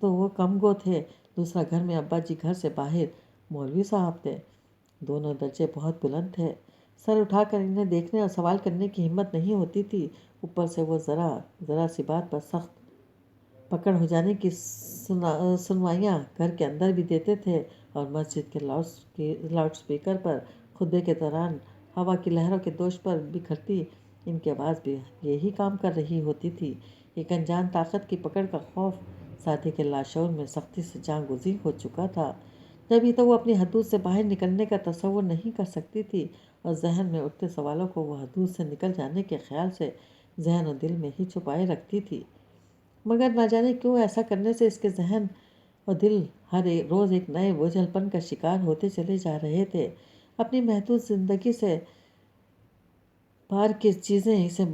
A: تو وہ کم گو تھے، دوسرا گھر میں ابا جی گھر سے باہر مولوی صاحب تھے۔ دونوں درجے بہت بلند تھے، سر اٹھا کر انہیں دیکھنے اور سوال کرنے کی ہمت نہیں ہوتی تھی۔ اوپر سے وہ ذرا سی بات پر سخت پکڑ ہو جانے کی سنوائیاں گھر کے اندر بھی دیتے تھے، اور مسجد کے لاؤڈ سپیکر پر خطبے کے دوران ہوا کی لہروں کے دوش پر بکھرتی ان کی آواز بھی یہی کام کر رہی ہوتی تھی۔ ایک انجان طاقت کی پکڑ کا خوف ساتھی کے لاشعور میں سختی سے جاں گزین ہو چکا تھا، جبھی تو وہ اپنی حدود سے باہر نکلنے کا تصور نہیں کر سکتی تھی، اور ذہن میں اٹھتے سوالوں کو وہ حدود سے نکل جانے کے خیال سے ذہن و دل میں ہی چھپائے رکھتی تھی۔ مگر نہ جانے کیوں ایسا کرنے سے اس کے ذہن اور دل ہر روز ایک نئے بوجھل پن کا شکار ہوتے چلے جا رہے تھے۔ اپنی محدود زندگی سے باہر کی چیزیں اسے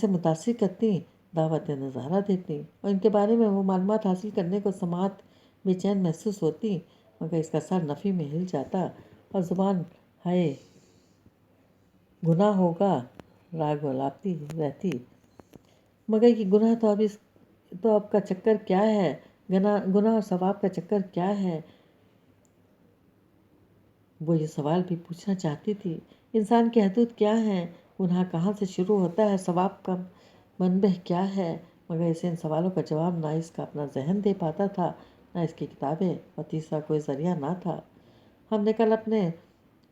A: متاثر کرتی، دعوت نظارہ دیتی، اور ان کے بارے میں وہ معلومات حاصل کرنے کو سماعت بے چین محسوس ہوتی، مگر اس کا سر نفی میں ہل جاتا اور زبان ہائے گناہ ہوگا راگ ولاپتی رہتی۔ مگر یہ گناہ تو اب کا چکر کیا ہے، گناہ اور ثواب کا چکر کیا ہے؟ وہ یہ سوال بھی پوچھنا چاہتی تھی۔ انسان کی حدود کیا ہیں؟ گناہ کہاں سے شروع ہوتا ہے؟ ثواب کا منبع کیا ہے؟ مگر اسے ان سوالوں کا جواب نہ اس کا اپنا ذہن دے پاتا تھا، نہ اس کی کتابیں، اور تیسرا کوئی ذریعہ نہ تھا۔ ہم نے کل اپنے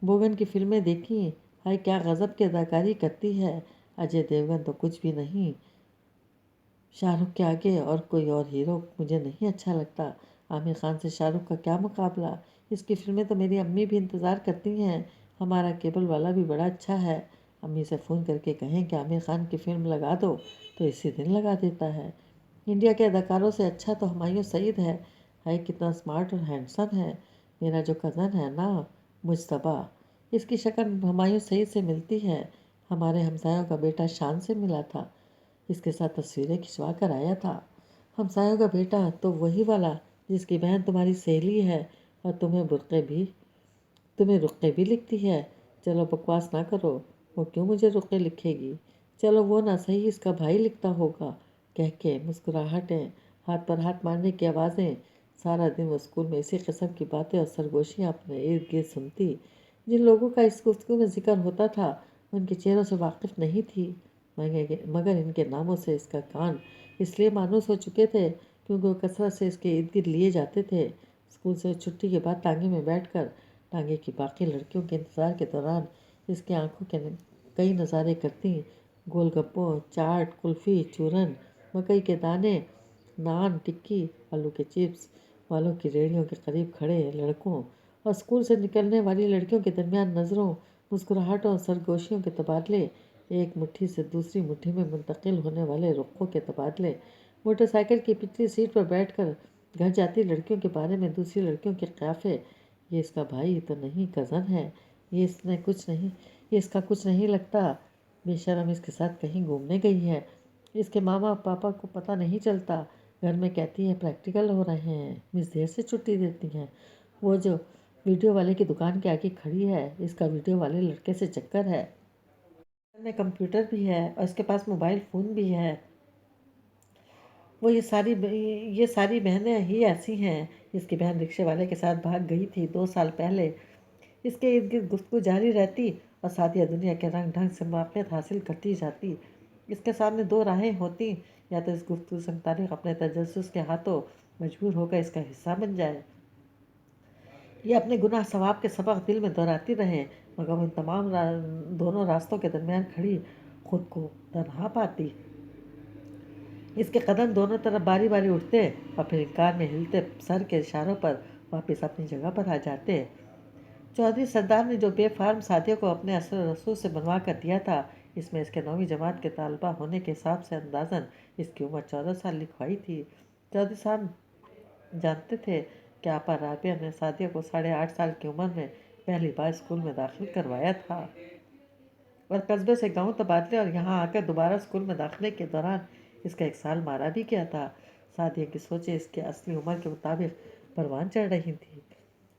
A: بوگن کی فلمیں دیکھیں، ہائے کیا غضب کی اداکاری کرتی ہے۔ اجے دیوگن تو کچھ بھی نہیں، شاہ رخ کے آگے اور کوئی اور ہیرو مجھے نہیں اچھا لگتا۔ عامر خان سے شاہ رخ کا کیا مقابلہ؟ اس کی فلمیں تو میری امی بھی انتظار کرتی ہیں۔ ہمارا کیبل والا بھی بڑا اچھا ہے، امی سے فون کر کے کہیں کہ عامر خان کی فلم لگا دو تو اسی دن لگا دیتا ہے۔ انڈیا کے اداکاروں سے اچھا تو ہمایوں سعید ہے، ہائے کتنا اسمارٹ اور ہینڈسم ہے۔ میرا جو کزن ہے نا مجتبیٰ، اس کی شکل ہمایوں سعید سے ملتی ہے۔ ہمارے ہمسایوں کا بیٹا شان سے ملا تھا، اس کے ساتھ تصویریں کھنچوا کر آیا تھا۔ ہمسایوں کا بیٹا تو وہی والا جس کی بہن تمہاری سہیلی ہے، اور تمہیں رقعے بھی لکھتی ہے۔ چلو بکواس نہ کرو، وہ کیوں مجھے رقعے لکھے گی؟ چلو وہ نہ صحیح اس کا بھائی لکھتا ہوگا، کہہ کے مسکراہٹیں، ہاتھ پر ہاتھ مارنے کی آوازیں۔ سارا دن وہ اسکول میں اسی قسم کی باتیں اور سرگوشیاں اپنے ارد گرد سنتی۔ جن لوگوں کا اس گفتگو میں ذکر ہوتا تھا ان کے چہروں سے واقف نہیں تھی، مگر ان کے ناموں سے اس کا کان اس لیے مانوس ہو چکے تھے کیونکہ وہ کثرت سے اس کے ارد گرد لیے جاتے تھے۔ اسکول سے چھٹی کے بعد ٹانگے میں بیٹھ کر ٹانگے کی باقی لڑکیوں کے انتظار کے دوران اس کی آنکھوں کے کئی نظارے کرتی، گول گپوں، چاٹ، کلفی، چورن، مکئی کے دانے، نان، ٹکی، آلو کے چپس والوں کی ریڑھیوں کے قریب کھڑے لڑکوں اور اسکول سے نکلنے والی لڑکیوں کے درمیان نظروں، مسکراہٹوں اور سرگوشیوں کے تبادلے، ایک مٹھی سے دوسری مٹھی میں منتقل ہونے والے رخوں کے تبادلے، موٹر سائیکل کی پچھلی سیٹ پر بیٹھ کر گھر جاتی لڑکیوں کے بارے میں دوسری لڑکیوں کے قیافے، یہ اس کا بھائی تو نہیں کزن ہے، یہ اس کا کچھ نہیں لگتا، بے شرم اس کے ساتھ کہیں گھومنے گئی ہے، اس کے ماما پاپا کو پتہ نہیں چلتا، گھر میں کہتی ہے پریکٹیکل ہو رہے ہیں، مس دیر سے چھٹی دیتی ہیں، وہ جو ویڈیو والے کی دکان کے آگے کھڑی ہے اس کا ویڈیو والے لڑکے سے چکر ہے، گھر میں کمپیوٹر بھی ہے اور اس کے پاس موبائل فون بھی ہے، وہ یہ ساری بہنیں ہی ایسی ہیں۔ اس کی بہن رکشے والے کے ساتھ بھاگ گئی تھی 2 سال پہلے۔ اس کے ارد گرد گفتگو جاری رہتی اور ساتھ دنیا کے رنگ ڈھنگ سے موافقت حاصل کرتی جاتی۔ اس کے سامنے 2 راہیں ہوتی، یا تو اس گفتگو سے متعلق اپنے تجسس کے ہاتھوں مجبور ہو کر اس کا حصہ بن جائے، یا اپنے گناہ ثواب کے سبق دل میں دہراتی رہے، مگر وہ ان تمام دونوں راستوں کے درمیان کھڑی خود کو تنہا پاتی۔ اس کے قدم دونوں طرف باری باری اٹھتے اور پھر انکار میں ہلتے سر کے اشاروں پر واپس اپنی جگہ پر آ جاتے۔ چودھری سردار نے جو بے فارم ساتھیوں کو اپنے اثر و رسوخ سے بنوا کر دیا تھا، اس میں اس کے 9ویں جماعت کے طالبہ ہونے کے حساب سے اندازاً اس کی عمر 14 سال لکھوائی تھی۔ چودھری صاحب جانتے تھے کہ آپا رابعہ نے سعدیہ کو 8.5 سال کی عمر میں پہلی بار اسکول میں داخل کروایا تھا، اور قصبے سے گاؤں تبادلے اور یہاں آ کر دوبارہ اسکول میں داخلے کے دوران اس کا 1 سال مارا بھی کیا تھا۔ سعدیہ کی سوچیں اس کی اصلی عمر کے مطابق پروان چڑھ رہی تھیں،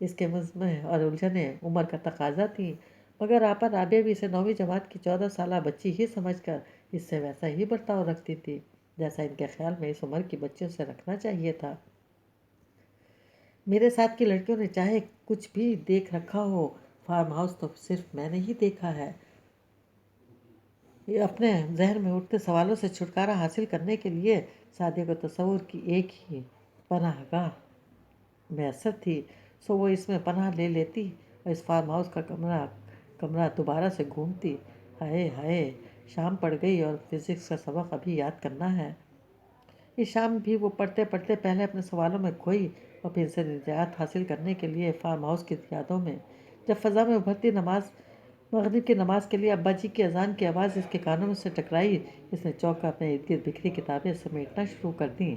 A: اس کے مزمع اور الجھنیں عمر کا تقاضا تھیں، مگر آپا رابعہ بھی اسے 9ویں جماعت کی 14 سالہ بچی ہی سمجھ کر اس سے ویسا ہی برتاؤ رکھتی تھی جیسا ان کے خیال میں اس عمر کی بچیوں سے رکھنا چاہیے تھا۔ میرے ساتھ کی لڑکیوں نے چاہے کچھ بھی دیکھ رکھا ہو، فارم ہاؤس تو صرف میں نے ہی دیکھا ہے۔ یہ اپنے ذہن میں اٹھتے سوالوں سے چھٹکارا حاصل کرنے کے لیے سعدیہ کو تصور کی ایک ہی پناہ گاہ میسر تھی، سو وہ اس میں پناہ لے لیتی اور اس فارم ہاؤس کا کمرہ دوبارہ سے گھومتی۔ ہائے ہائے، شام پڑ گئی اور فزکس کا سبق ابھی یاد کرنا ہے۔ یہ شام بھی وہ پڑھتے پڑھتے پہلے اپنے سوالوں میں کھوئی اور پھر سے نجات حاصل کرنے کے لیے فارم ہاؤس کی یادوں میں۔ جب فضا میں ابھرتی مغرب کی نماز کے لیے ابا جی کی اذان کی آواز اس کے کانوں میں سے ٹکرائی، اس نے چونک کر اپنے ارد گرد بکھری کتابیں سمیٹنا شروع کر دیں۔